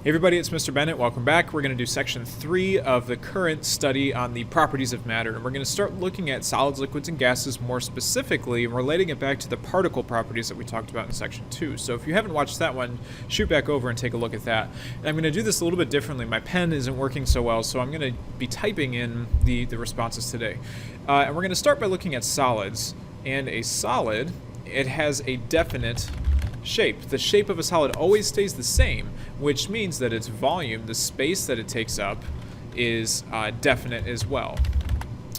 Hey everybody, it's Mr. Bennett. Welcome back. We're going to do section 3 of the current study on the properties of matter, and we're going to start looking at solids, liquids, and gases more specifically, and relating it back to the particle properties that we talked about in section 2. So if you haven't watched that one, shoot back over and take a look at that. And I'm going to do this a little bit differently. My pen isn't working so well, so I'm going to be typing in the responses today. And we're going to start by looking at solids. And a solid, it has a definite shape. The shape of a solid always stays the same, which means that its volume, the space that it takes up, is definite as well.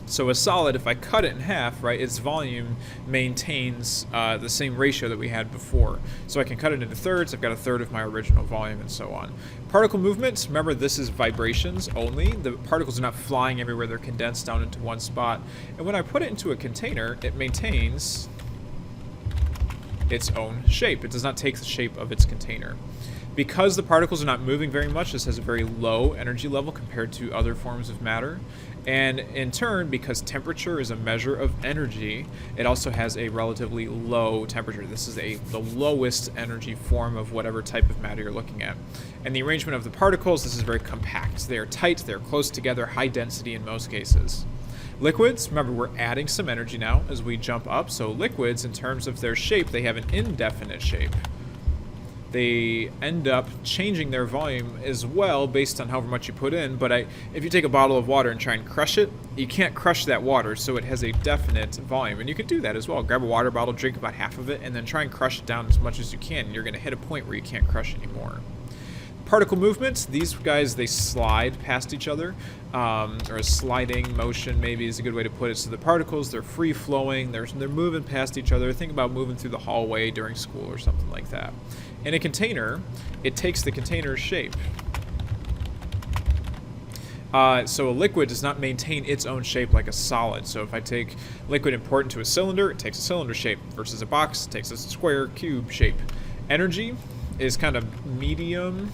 So a solid, if I cut it in half, right, its volume maintains the same ratio that we had before. So I can cut it into thirds, I've got a third of my original volume, and so on. Particle movement, remember this is vibrations only. The particles are not flying everywhere, they're condensed down into one spot. And when I put it into a container, it maintains its own shape. It does not take the shape of its container. Because the particles are not moving very much, this has a very low energy level compared to other forms of matter. And in turn, because temperature is a measure of energy, it also has a relatively low temperature. This is the lowest energy form of whatever type of matter you're looking at. And the arrangement of the particles, this is very compact. They are tight, they're close together, high density in most cases. Liquids, remember we're adding some energy now as we jump up, so liquids in terms of their shape, they have an indefinite shape. They end up changing their volume as well based on however much you put in, but if you take a bottle of water and try and crush it, you can't crush that water, so it has a definite volume. And you can do that as well. Grab a water bottle, drink about half of it, and then try and crush it down as much as you can, and you're going to hit a point where you can't crush anymore. Particle movements, these guys, they slide past each other, or a sliding motion maybe is a good way to put it. So the particles, they're free flowing, they're moving past each other. Think about moving through the hallway during school or something like that. In a container, it takes the container's shape. So a liquid does not maintain its own shape like a solid. So if I take liquid and pour it into a cylinder, it takes a cylinder shape, versus a box, it takes a square cube shape. Energy is kind of medium,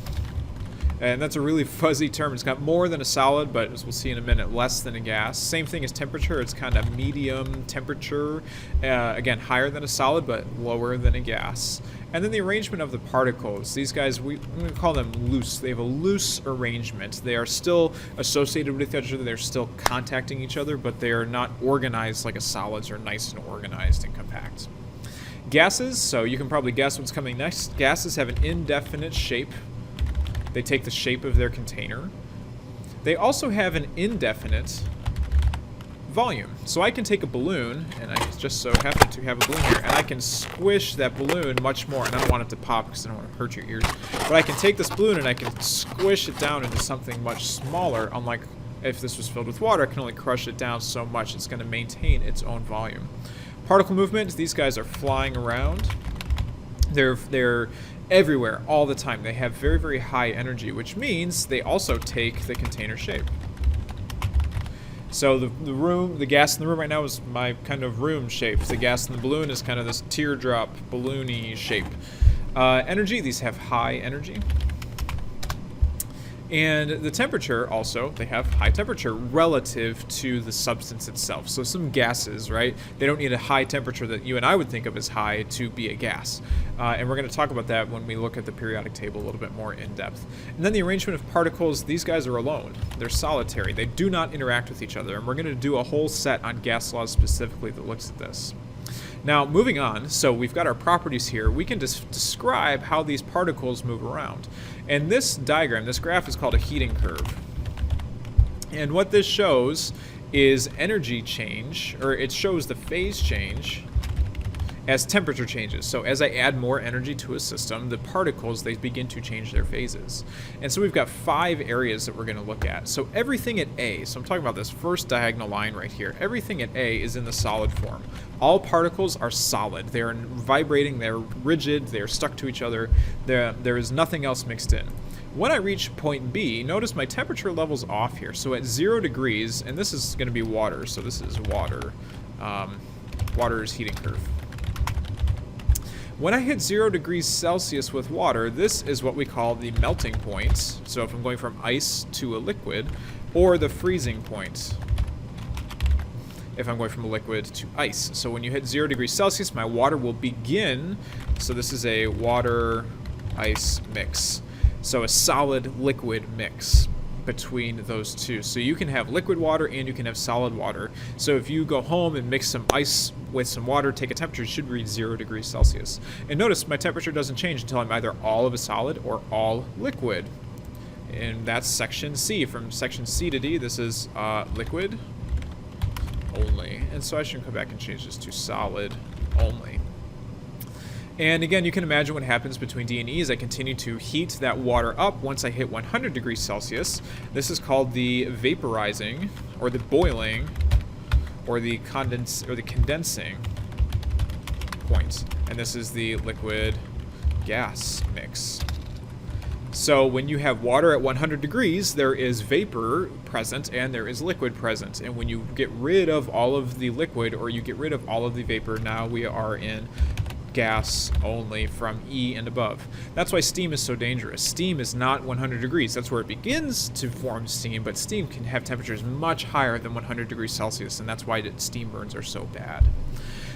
and that's a really fuzzy term. It's got more than a solid, but as we'll see in a minute, less than a gas. Same thing as temperature. It's kind of medium temperature. Again, higher than a solid, but lower than a gas. And then the arrangement of the particles. These guys, I'm going to call them loose. They have a loose arrangement. They are still associated with each other. They're still contacting each other, but they are not organized like a solids are nice and organized and compact. Gases, so you can probably guess what's coming next. Gases have an indefinite shape. They take the shape of their container. They also have an indefinite volume. So I can take a balloon, and I just so happen to have a balloon here, and I can squish that balloon much more. And I don't want it to pop because I don't want to hurt your ears. But I can take this balloon and I can squish it down into something much smaller. Unlike if this was filled with water, I can only crush it down so much. It's going to maintain its own volume. Particle movement, these guys are flying around. They're everywhere all the time. They have very, very high energy, which means they also take the container shape. So the gas in the room right now is my kind of room shape. The gas in the balloon is kind of this teardrop, balloony shape. Energy, these have high energy. And the temperature also, they have high temperature relative to the substance itself. So some gases, right? They don't need a high temperature that you and I would think of as high to be a gas. And we're going to talk about that when we look at the periodic table a little bit more in depth. And then the arrangement of particles, these guys are alone. They're solitary. They do not interact with each other. And we're going to do a whole set on gas laws specifically that looks at this. Now, moving on, so we've got our properties here. We can describe how these particles move around. And this diagram, this graph is called a heating curve. And what this shows is energy change, or it shows the phase change as temperature changes. So as I add more energy to a system, the particles, they begin to change their phases. And so we've got 5 areas that we're going to look at. So everything at A, so I'm talking about this first diagonal line right here, everything at A is in the solid form. All particles are solid. They are vibrating, they're rigid, they're stuck to each other. There is nothing else mixed in. When I reach point B, notice my temperature level's off here. So at 0 degrees, and this is going to be water, so this is water. Water's heating curve. When I hit 0 degrees Celsius with water, this is what we call the melting point. So if I'm going from ice to a liquid, or the freezing point, if I'm going from a liquid to ice. So when you hit 0 degrees Celsius, my water will begin. So this is a water ice mix. So a solid liquid mix between those two. So you can have liquid water and you can have solid water. So if you go home and mix some ice with some water, take a temperature, it should read 0 degrees Celsius. And notice my temperature doesn't change until I'm either all of a solid or all liquid. And that's section C. From section C to D, this is liquid only. And so I should come back and change this to solid only. And again, you can imagine what happens between D and E as I continue to heat that water up once I hit 100 degrees Celsius. This is called the vaporizing, or the boiling, or the condensing point. And this is the liquid gas mix. So when you have water at 100 degrees, there is vapor present and there is liquid present. And when you get rid of all of the liquid or you get rid of all of the vapor, now we are in gas only from E and above. That's why steam is so dangerous. Steam is not 100 degrees. That's where it begins to form steam, but steam can have temperatures much higher than 100 degrees Celsius, and that's why steam burns are so bad.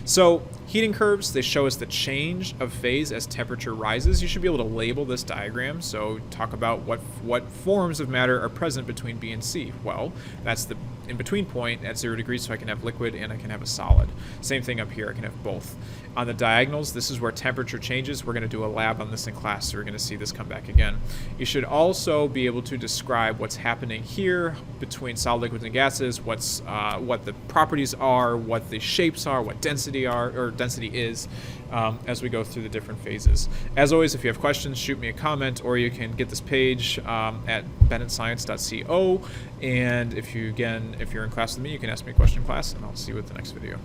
So heating curves, they show us the change of phase as temperature rises. You should be able to label this diagram. So talk about what forms of matter are present between B and C. Well, that's the in-between point at 0 degrees, so I can have liquid and I can have a solid. Same thing up here, I can have both. On the diagonals, this is where temperature changes. We're going to do a lab on this in class, so we're going to see this come back again. You should also be able to describe what's happening here between solid, liquids, and gases, what the properties are, what the shapes are, what density is, as we go through the different phases. As always, if you have questions, shoot me a comment, or you can get this page at bennettscience.co. And if you're in class with me, you can ask me a question in class, and I'll see you at the next video.